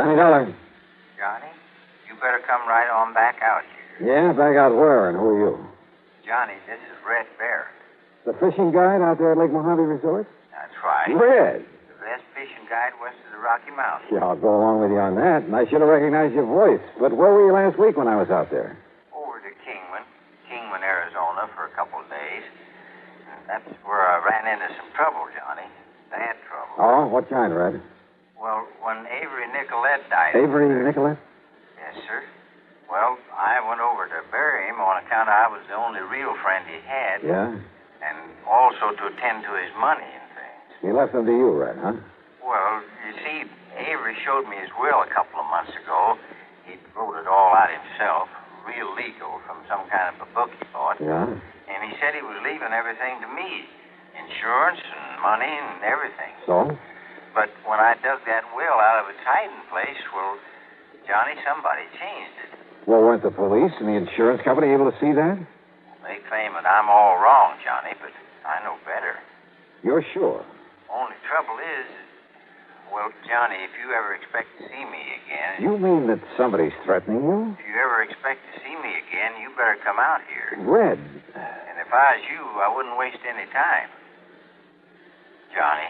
Johnny Dollar. Johnny, you better come right on back out here. Yeah, back out where, and who are you? Johnny, this is Red Bear. The fishing guide out there at Lake Mojave Resort? That's right. Red. The best fishing guide west of the Rocky Mountains. Yeah, I'll go along with you on that, and I should have recognized your voice. But where were you last week when I was out there? Over to Kingman, Arizona for a couple of days. That's where I ran into some trouble, Johnny. Bad trouble. Oh, what kind, Red? Well, when Avery Nicolette died... Avery Nicolette? Yes, sir. Well, I went over to bury him on account I was the only real friend he had. Yeah? And also to attend to his money and things. He left them to you, Red, huh? Well, you see, Avery showed me his will a couple of months ago. He wrote it all out himself, real legal, from some kind of a book he bought. Yeah? And he said he was leaving everything to me. Insurance and money and everything. So? But when I dug that will out of its hiding place, well, Johnny, somebody changed it. Well, weren't the police and the insurance company able to see that? They claim that I'm all wrong, Johnny, but I know better. You're sure? Only trouble is, well, Johnny, if you ever expect to see me again... You mean that somebody's threatening you? If you ever expect to see me again, you better come out here. Red. And if I was you, I wouldn't waste any time. Johnny.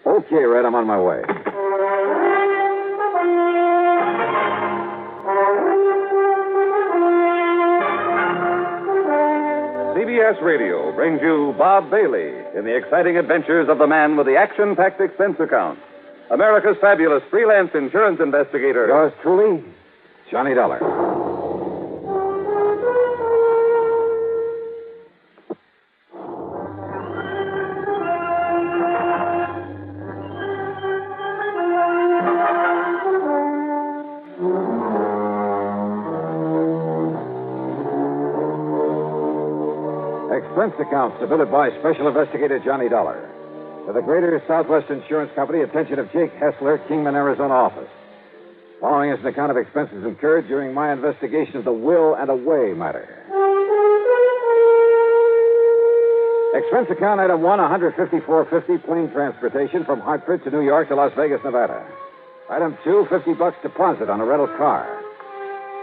Okay, Red, I'm on my way. CBS Radio brings you Bob Bailey in the exciting adventures of the man with the action-packed expense account. America's fabulous freelance insurance investigator. Yours truly, Johnny Dollar. Expense account submitted by Special Investigator Johnny Dollar. To the Greater Southwest Insurance Company, attention of Jake Hessler, Kingman, Arizona office. Following is an account of expenses incurred during my investigation of the will and away matter. Expense account item 1, $154.50 plane transportation from Hartford to New York to Las Vegas, Nevada. Item 2, $50 deposit on a rental car.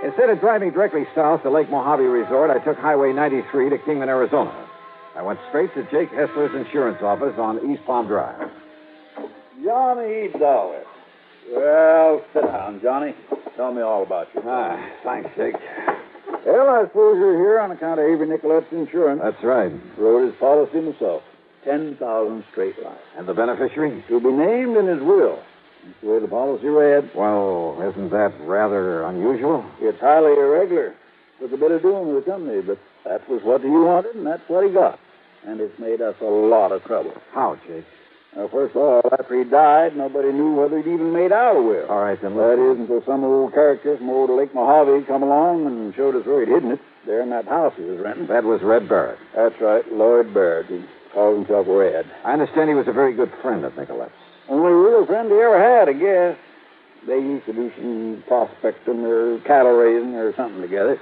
Instead of driving directly south to Lake Mojave Resort, I took Highway 93 to Kingman, Arizona. I went straight to Jake Hessler's insurance office on East Palm Drive. Johnny Dollar. Well, sit down, Johnny. Tell me all about you. Thanks, Jake. Well, I suppose you're here on account of Avery Nicolette's insurance. That's right. Wrote his policy himself. 10,000 straight line. And the beneficiary? To be named in his will. That's the way the policy read. Well, isn't that rather unusual? It's highly irregular. Took a bit of doing with the company, but that was what he wanted, and that's what he got. And it's made us a lot of trouble. How, Jake? Well, first of all, after he died, nobody knew whether he'd even made out a will. All right, then. That is, until some old character from over to Lake Mojave come along and showed us where he'd hidden it. There in that house he was renting. That was Red Barrett. That's right, Lloyd Barrett. He called himself Red. I understand he was a very good friend of Nicolette's. Only real friend he ever had, I guess. They used to do some prospecting or cattle raising or something together.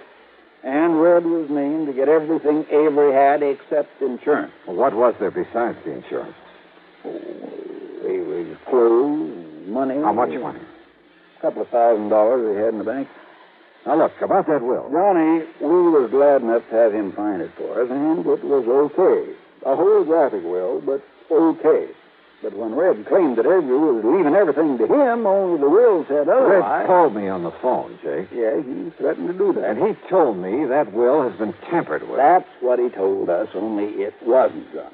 And Red was named to get everything Avery had except insurance. Well, what was there besides the insurance? Avery's clothes, money. How much money? A couple of $1,000 he had in the bank. Now, look, about that will. Johnny, we was glad enough to have him find it for us, and it was okay. A holographic will, but okay. But when Red claimed that Avery was leaving everything to him, only the will said otherwise. Red called me on the phone, Jake. Yeah, he threatened to do that. And he told me that will has been tampered with. That's what he told us, only it wasn't done.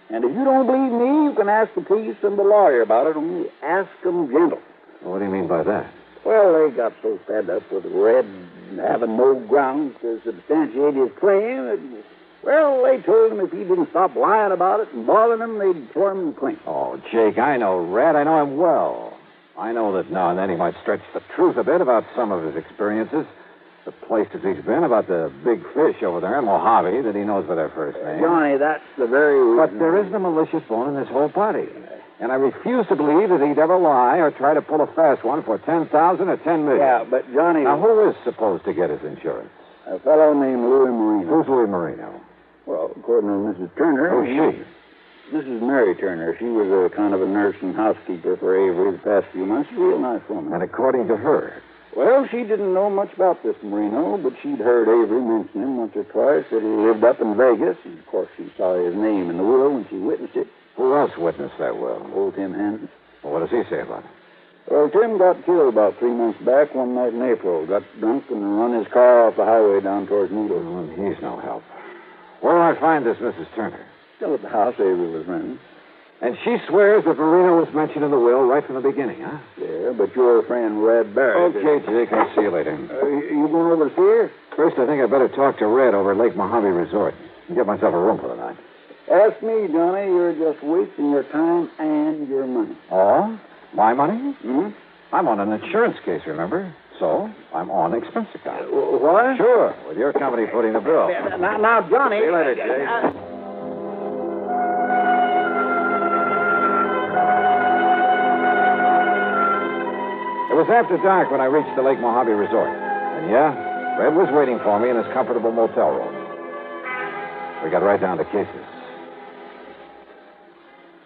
And if you don't believe me, you can ask the police and the lawyer about it, only ask them gentle. What do you mean by that? Well, they got so fed up with Red having no grounds to substantiate his claim that, well, they told him if he didn't stop lying about it and bothering them, they'd throw him clean. Oh, Jake, I know Red. I know him well. I know that now and then he might stretch the truth a bit about some of his experiences, the places he's been, about the big fish over there in Mojave that he knows by their first name. Johnny, that's the very reason. But there isn't a malicious bone in this whole party. And I refuse to believe that he'd ever lie or try to pull a fast one for $10,000 or $10 million. Yeah, but Johnny... Now, who is supposed to get his insurance? A fellow named Louis Marino. Who's Louis Marino? Well, according to Mrs. Turner... Who's she? Mrs. Mary Turner. She was a kind of a nurse and housekeeper for Avery the past few months. A real nice woman. And according to her? Well, she didn't know much about this Marino, but she'd heard Avery mention him once or twice, that he lived up in Vegas. And, of course, she saw his name in the will when she witnessed it. Who else witnessed that will? Old Tim Hansen. Well, what does he say about it? Well, Tim got killed about 3 months back one night in April. Got drunk and run his car off the highway down towards Needles. Well, he's no help. Where will I find this Mrs. Turner? Still at the house Avery was renting. And she swears that Marino was mentioned in the will right from the beginning, huh? Yeah, but your friend Red Barrett... Okay, Jake, I'll see you later. You going over to see her? First, I think I'd better talk to Red over at Lake Mojave Resort and get myself a room for the night. Ask me, Johnny. You're just wasting your time and your money. Oh? My money? Hmm? I'm on an insurance case, remember? So, I'm on expense account. What? Sure, with your company footing the bill. Now, Johnny... See you later, Jake. It was after dark when I reached the Lake Mojave Resort. And yeah, Red was waiting for me in his comfortable motel room. We got right down to cases.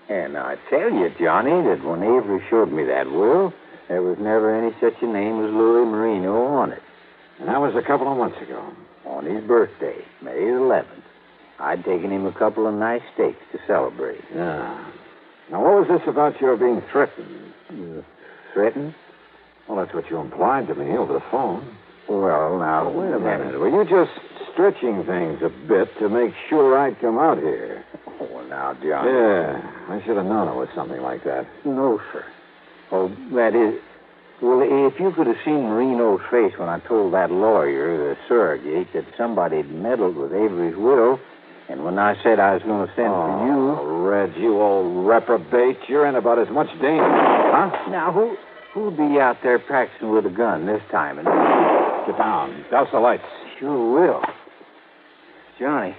And I tell you, Johnny, that when Avery showed me that will, there was never any such a name as Louis Marino on it. And that was a couple of months ago. On his birthday, May 11th, I'd taken him a couple of nice steaks to celebrate. Yeah. Now, what was this about your being threatened? Threatened? Well, that's what you implied to me over the phone. Well, now, Wait a minute. Were you just stretching things a bit to make sure I'd come out here? Oh, now, Johnny. Yeah, I should have known it was something like that. No, sir. Oh, that is... Well, if you could have seen Marino's face when I told that lawyer, the surrogate, that somebody had meddled with Avery's will, and when I said I was going to send for you... Oh, Red, you old reprobate. You're in about as much danger. Huh? Now, who'd be out there practicing with a gun this time? And... Sit down. Douse the lights. Sure will. Johnny,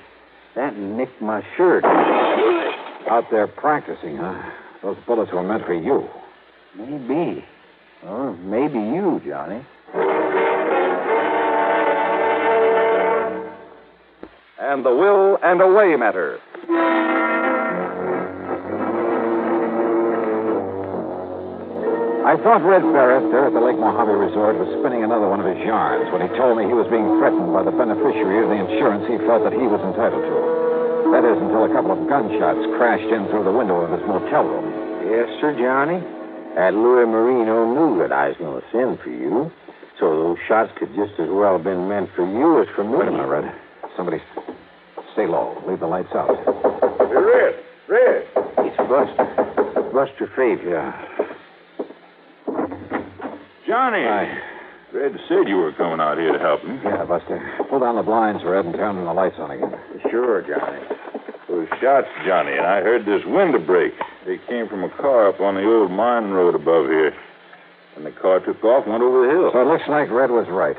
that nicked my shirt. Out there practicing, huh? Those bullets were meant for you. Maybe. Or maybe you, Johnny. And the will and away matter. I thought Red Barrett there at the Lake Mojave Resort was spinning another one of his yarns when he told me he was being threatened by the beneficiary of the insurance he felt that he was entitled to. That is, until a couple of gunshots crashed in through the window of his motel room. Yes, sir, Johnny. That Louis Marino knew that I was going to send for you, so those shots could just as well have been meant for you as for me. Wait a minute, Red. Somebody... Stay low. Leave the lights out. Red! It's Buster. Buster Fabian. Yeah. Johnny. Hi. Red said you were coming out here to help him. Yeah, Buster. Pull down the blinds, Red, and turn the lights on again. Sure, Johnny. Those shots, Johnny, and I heard this window break. They came from a car up on the old mine road above here. And the car took off and went over the hill. So it looks like Red was right.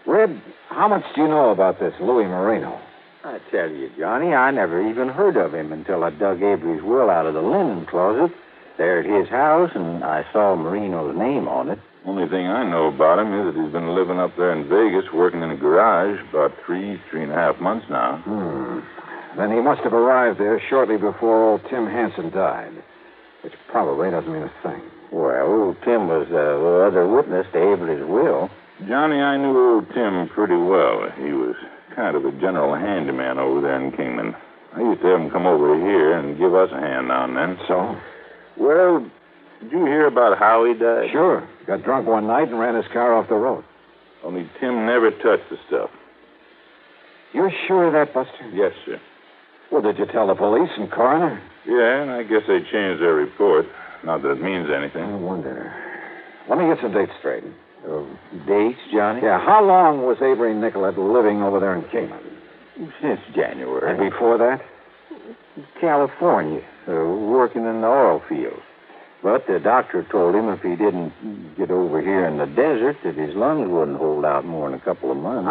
Red, how much do you know about this Louis Marino? I tell you, Johnny, I never even heard of him until I dug Avery's will out of the linen closet there at his house, and I saw Marino's name on it. Only thing I know about him is that he's been living up there in Vegas, working in a garage, about 3.5 months now. Then he must have arrived there shortly before old Tim Hansen died, which probably doesn't mean a thing. Well, Tim was the other witness to Avery's will. Johnny, I knew old Tim pretty well. He was kind of a general handyman over there in Kingman. I used to have him come over here and give us a hand now and then. So? Well, did you hear about how he died? Sure. Got drunk one night and ran his car off the road. Only Tim never touched the stuff. You're sure of that, Buster? Yes, sir. Well, did you tell the police and coroner? Yeah, and I guess they changed their report. Not that it means anything. I wonder. Let me get some dates straight. Dates, Johnny? Yeah, how long was Avery Nicollet living over there in Kingman? Since January. And before that? California, working in the oil fields. But the doctor told him if he didn't get over here in the desert, that his lungs wouldn't hold out more than a couple of months.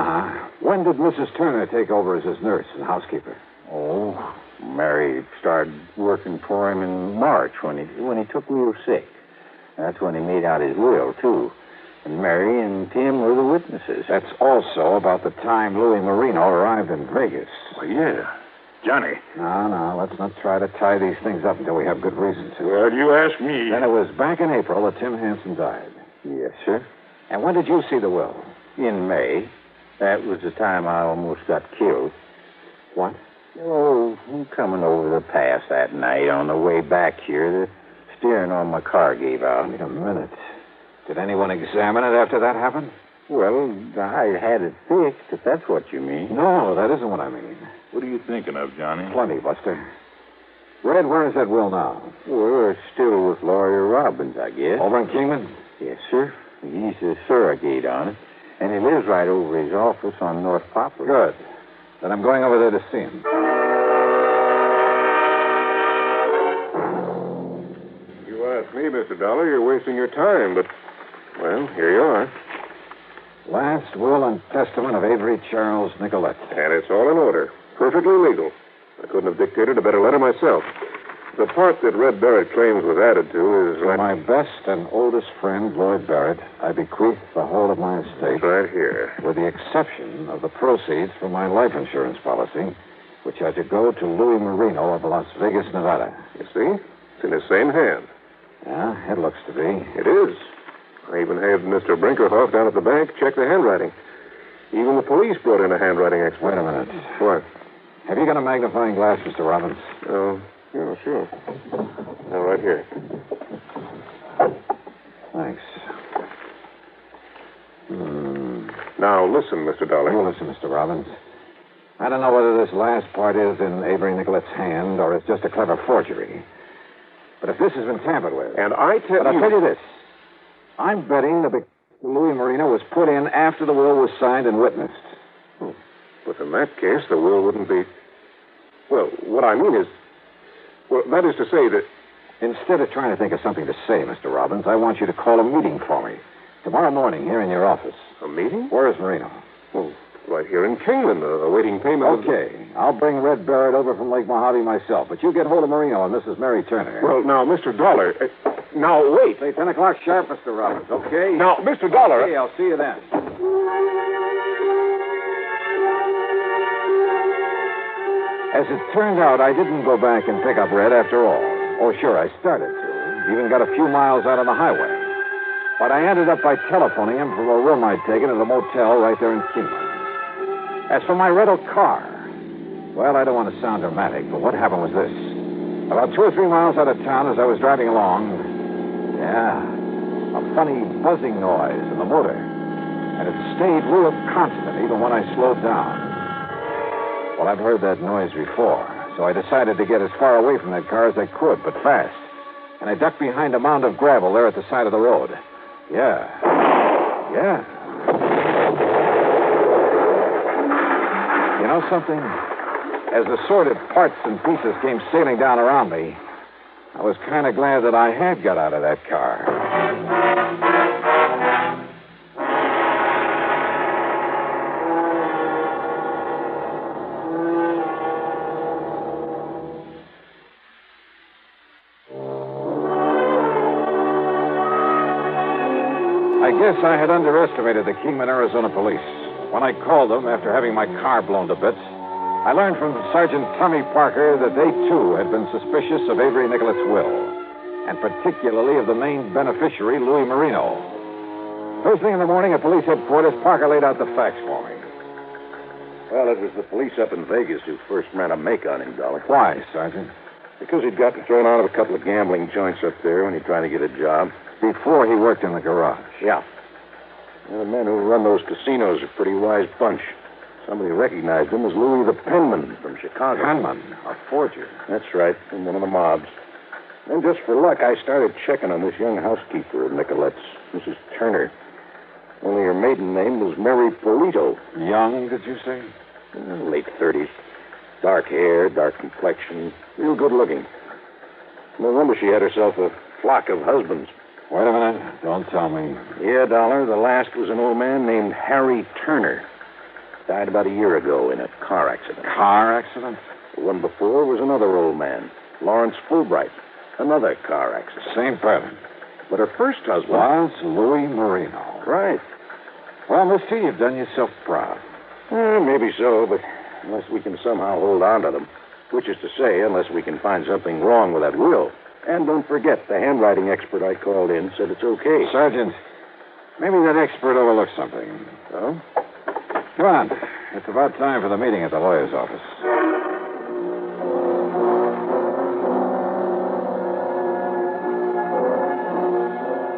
When did Mrs. Turner take over as his nurse and housekeeper? Oh, Mary started working for him in March when he took real sick. That's when he made out his will, too. And Mary and Tim were the witnesses. That's also about the time Louis Marino arrived in Vegas. Well, yeah. Johnny. No, let's not try to tie these things up until we have good reason to. Well, you ask me. Then it was back in April that Tim Hanson died. Yes, sir. And when did you see the will? In May. That was the time I almost got killed. What? Oh, I'm coming over the pass that night on the way back here. The steering on my car gave out. Wait a minute. Did anyone examine it after that happened? Well, I had it fixed, if that's what you mean. No, that isn't what I mean. What are you thinking of, Johnny? Plenty, Buster. Red, where is that will now? Well, it's still with Lawyer Robbins, I guess. Over in Kingman? Yes, sir. He's the surrogate on it. And he lives right over his office on North Poplar. Good. Then I'm going over there to see him. You ask me, Mr. Dollar, you're wasting your time, but, well, here you are. Last will and testament of Avery Charles Nicolette. And it's all in order. Perfectly legal. I couldn't have dictated a better letter myself. The part that Red Barrett claims was added to is... To my best and oldest friend, Lloyd Barrett, I bequeath the whole of my estate. Right here. With the exception of the proceeds from my life insurance policy, which are to go to Louis Marino of Las Vegas, Nevada. You see? It's in his same hand. Yeah, it looks to be. It is. I even had Mr. Brinkerhoff down at the bank check the handwriting. Even the police brought in a handwriting expert. Wait a minute. What? Have you got a magnifying glass, Mr. Robbins? Oh, yeah, sure. Now, right here. Thanks. Now, listen, Mr. Dollar. You listen, Mr. Robbins. I don't know whether this last part is in Avery Nicolette's hand or it's just a clever forgery. But if this has been tampered with... And I tell But I'll tell you this. I'm betting the Louis Marino was put in after the will was signed and witnessed. Oh, but in that case, the will wouldn't be... Well, what I mean is... Well, that is to say that... Instead of trying to think of something to say, Mr. Robbins, I want you to call a meeting for me. Tomorrow morning, here in your office. A meeting? Where is Marino? Oh, right here in Kingman, awaiting payment. Okay. I'll bring Red Barrett over from Lake Mojave myself, but you get hold of Marino and Mrs. Mary Turner. Well, now, Mr. Dollar... now, wait. Say 10 o'clock sharp, Mr. Robbins, okay? Now, Mr. Dollar... Okay, I'll see you then. As it turned out, I didn't go back and pick up Red after all. Oh, sure, I started to. Even got a few miles out on the highway. But I ended up by telephoning him from a room I'd taken at a motel right there in Kingman. As for my rental car, well, I don't want to sound dramatic, but what happened was this. About 2 or 3 miles out of town as I was driving along, a funny buzzing noise in the motor. And it stayed real constant even when I slowed down. Well, I've heard that noise before, so I decided to get as far away from that car as I could, but fast. And I ducked behind a mound of gravel there at the side of the road. Yeah. You know something? As the sordid parts and pieces came sailing down around me, I was kind of glad that I had got out of that car. I guess I had underestimated the Kingman, Arizona police. When I called them after having my car blown to bits, I learned from Sergeant Tommy Parker that they, too, had been suspicious of Avery Nicolette's will, and particularly of the main beneficiary, Louis Marino. First thing in the morning at police headquarters, Parker laid out the facts for me. Well, it was the police up in Vegas who first ran a make on him, Dollar. Why, Sergeant? Because he'd gotten thrown out of a couple of gambling joints up there when he tried to get a job. Before he worked in the garage. Yeah. And the men who run those casinos are a pretty wise bunch. Somebody recognized him as Louis the Penman from Chicago. Penman? A forger? That's right, from one of the mobs. And just for luck, I started checking on this young housekeeper of Nicolette's, Mrs. Turner. Only her maiden name was Mary Polito. Young, did you say? Late 30s. Dark hair, dark complexion, real good looking. No wonder she had herself a flock of husbands. Wait a minute. Don't tell me. Yeah, Dollar. The last was an old man named Harry Turner. Died about a year ago in a car accident. Car accident? The one before was another old man, Lawrence Fulbright. Another car accident. Same pattern. But her first husband... was Louis Marino. Right. Well, mister, you've done yourself proud. Maybe so, but unless we can somehow hold on to them. Which is to say, unless we can find something wrong with that will. And don't forget, the handwriting expert I called in said it's okay. Sergeant, maybe that expert overlooked something. Oh? Come on. It's about time for the meeting at the lawyer's office.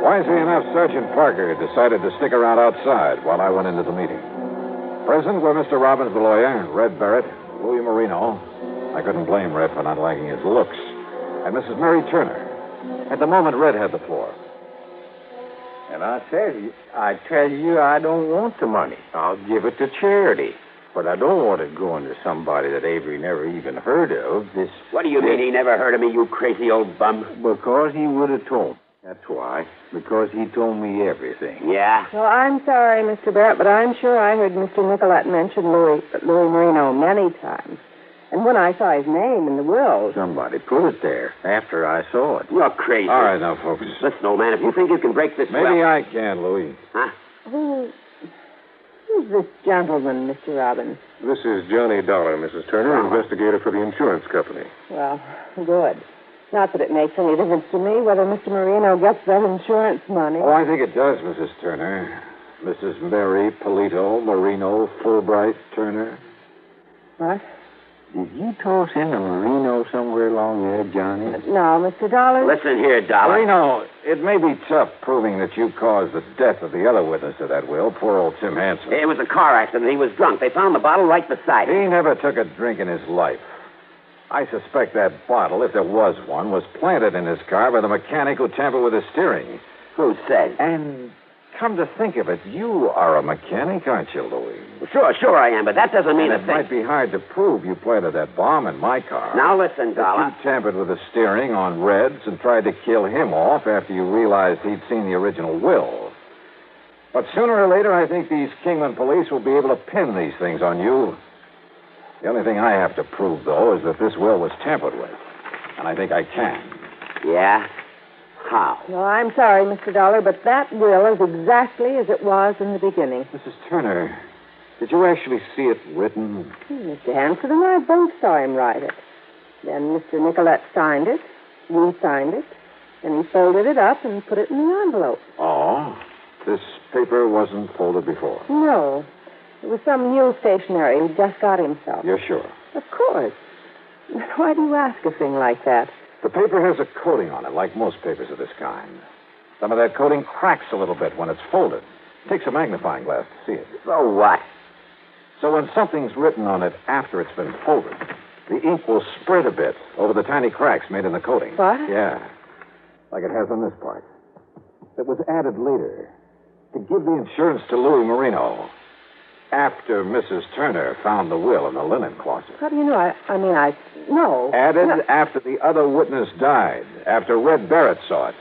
Wisely enough, Sergeant Parker decided to stick around outside while I went into the meeting. Present were Mr. Robbins, the lawyer, Red Barrett, Louis Marino. I couldn't blame Red for not liking his looks. And Mrs. Mary Turner. At the moment, Red had the floor. And I tell you, I don't want the money. I'll give it to charity. But I don't want it going to somebody that Avery never even heard of. What do you mean he never heard of me, you crazy old bum? Because he would have told me. That's why. Because he told me everything. Yeah? Well, I'm sorry, Mr. Barrett, but I'm sure I heard Mr. Nicolette mention Louis Marino many times. And when I saw his name in the will... Somebody put it there after I saw it. You're crazy. All right, now, folks. Listen, old man, if you think you can break this Maybe I can, Louis. Huh? Who's this gentleman, Mr. Robbins? This is Johnny Dollar, Mrs. Turner, investigator for the insurance company. Well, good. Not that it makes any difference to me whether Mr. Marino gets that insurance money. Oh, I think it does, Mrs. Turner. Mrs. Mary Polito, Marino, Fulbright, Turner. What? Did you toss in a Marino somewhere along there, Johnny? No, Mr. Dollar. Listen here, Dollar. Marino, it may be tough proving that you caused the death of the other witness to that will, poor old Tim Hanson. It was a car accident. He was drunk. They found the bottle right beside him. He never took a drink in his life. I suspect that bottle, if there was one, was planted in his car by the mechanic who tampered with his steering. Who said? And come to think of it, you are a mechanic, aren't you, Louis? Sure I am, but that doesn't mean And it might be hard to prove you planted that bomb in my car. Now listen, That Dollar. you tampered with the steering on Red's and tried to kill him off after you realized he'd seen the original will. But sooner or later, I think these Kingman police will be able to pin these things on you. The only thing I have to prove, though, is that this will was tampered with. And I think I can. Yeah? How? Well, I'm sorry, Mr. Dollar, but that will is exactly as it was in the beginning. Mrs. Turner, did you actually see it written? Mr. Hanson and I both saw him write it. Then Mr. Nicolette signed it, we signed it, and he folded it up and put it in the envelope. Oh, this paper wasn't folded before. No. It was some new stationery he just got himself. You're sure? Of course. Why do you ask a thing like that? The paper has a coating on it, like most papers of this kind. Some of that coating cracks a little bit when it's folded. It takes a magnifying glass to see it. So what? So when something's written on it after it's been folded, the ink will spread a bit over the tiny cracks made in the coating. What? Yeah. Like it has on this part. It was added later to give the insurance to Louis Marino after Mrs. Turner found the will in the linen closet. How do you know? I know. Added after the other witness died, after Red Barrett saw it.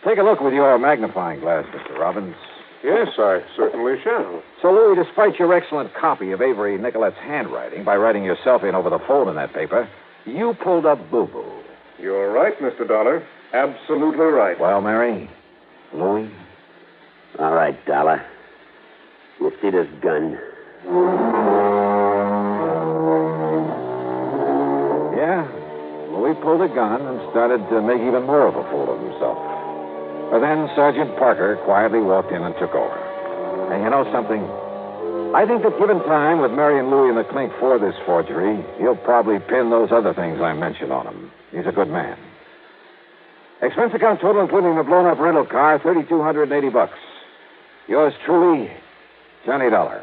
Take a look with your magnifying glass, Mr. Robbins. Yes, I certainly shall. So, Louis, despite your excellent copy of Avery Nicolette's handwriting, by writing yourself in over the fold in that paper, you pulled up boo-boo. You're right, Mr. Dollar. Absolutely right. Well, Mary, Louis? All right, Dollar. You see this gun? Yeah. Louis pulled a gun and started to make even more of a fool of himself. But then Sergeant Parker quietly walked in and took over. And you know something? I think that given time with Mary and Louis in the clink for this forgery, he'll probably pin those other things I mentioned on him. He's a good man. Expense account total, including the blown-up rental car, $3,280. Yours truly, Johnny Dollar.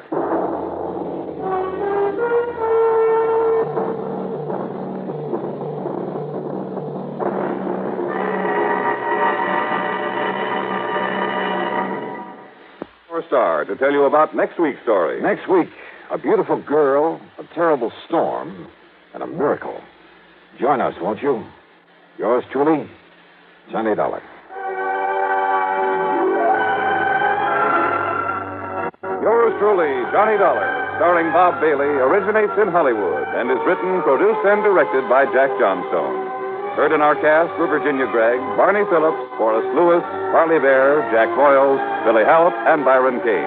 Star to tell you about next week's story. Next week, a beautiful girl, a terrible storm, and a miracle. Join us, won't you? Yours truly, Johnny Dollar. Yours truly, Johnny Dollar, starring Bob Bailey, originates in Hollywood and is written, produced, and directed by Jack Johnstone. Heard in our cast were Virginia Gregg, Barney Phillips, Forrest Lewis, Harley Bear, Jack Boyles, Billy Halp, and Byron Kane.